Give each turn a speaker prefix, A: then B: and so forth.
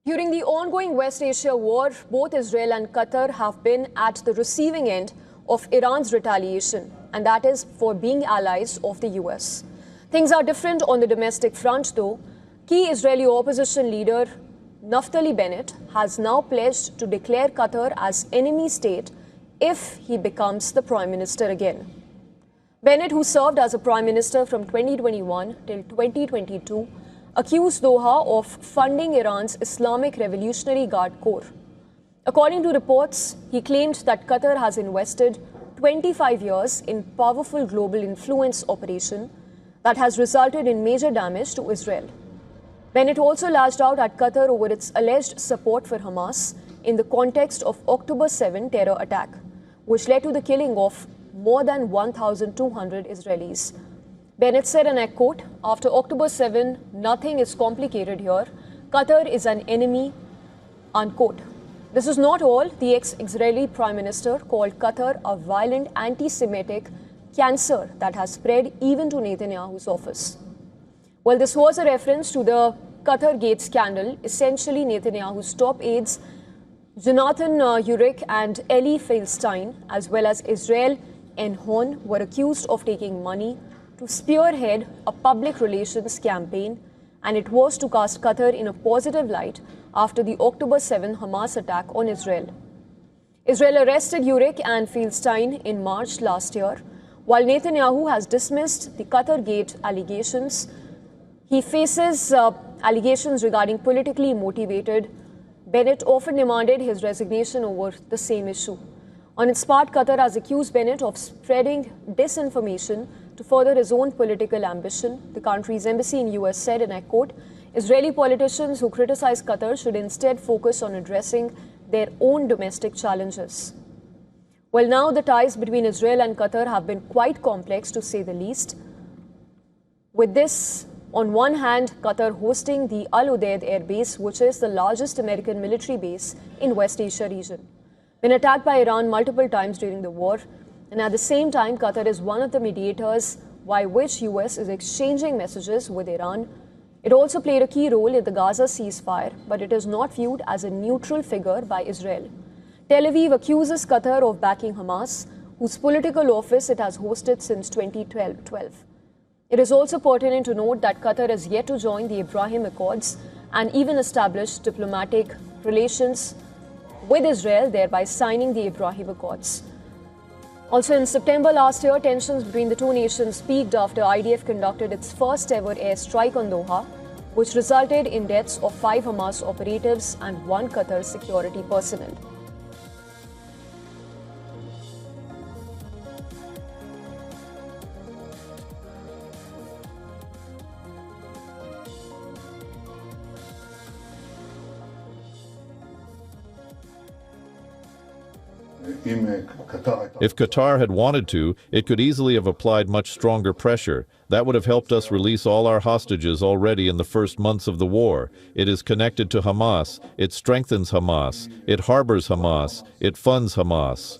A: During the ongoing West Asia war, both Israel and Qatar have been at the receiving end of Iran's retaliation, and that is for being allies of the US. Things are different on the domestic front, though. Key Israeli opposition leader Naftali Bennett has now pledged to declare Qatar as enemy state if he becomes the prime minister again. Bennett, who served as a prime minister from 2021 till 2022, accused Doha of funding Iran's Islamic Revolutionary Guard Corps. According to reports, he claimed that Qatar has invested 25 years in powerful global influence operation that has resulted in major damage to Israel. Bennett also lashed out at Qatar over its alleged support for Hamas in the context of October 7 terror attack, which led to the killing of more than 1,200 Israelis. Bennett said, and I quote, "After October 7, nothing is complicated here. Qatar is an enemy," unquote. This is not all. The ex-Israeli Prime Minister called Qatar a violent anti-Semitic cancer that has spread even to Netanyahu's office. Well, this was a reference to the Qatar Gate scandal. Essentially, Netanyahu's top aides, Jonathan Urich and Eli Feilstein, as well as Israel Enhon, were accused of taking money to spearhead a public relations campaign, and it was to cast Qatar in a positive light after the October 7 Hamas attack on Israel. Israel arrested Urich and Feilstein in March last year. While Netanyahu has dismissed the Qatar Gate allegations, he faces allegations regarding politically motivated. Bennett often demanded his resignation over the same issue. On its part, Qatar has accused Bennett of spreading disinformation to further his own political ambition. The country's embassy in US said, and I quote, "Israeli politicians who criticize Qatar should instead focus on addressing their own domestic challenges." Well, now the ties between Israel and Qatar have been quite complex, to say the least. With this, on one hand, Qatar hosting the Al Udeid Air Base, which is the largest American military base in West Asia region, been attacked by Iran multiple times during the war. And at the same time, Qatar is one of the mediators by which US is exchanging messages with Iran. It also played a key role in the Gaza ceasefire, but it is not viewed as a neutral figure by Israel. Tel Aviv accuses Qatar of backing Hamas, whose political office it has hosted since 2012. It is also pertinent to note that Qatar is yet to join the Abraham Accords and even establish diplomatic relations with Israel, thereby signing the Abraham Accords. Also, in September last year, tensions between the two nations peaked after IDF conducted its first ever airstrike on Doha, which resulted in deaths of 5 Hamas operatives and 1 Qatar security personnel.
B: If Qatar had wanted to, it could easily have applied much stronger pressure. That would have helped us release all our hostages already in the first months of the war. It is connected to Hamas. It strengthens Hamas. It harbors Hamas. It funds Hamas.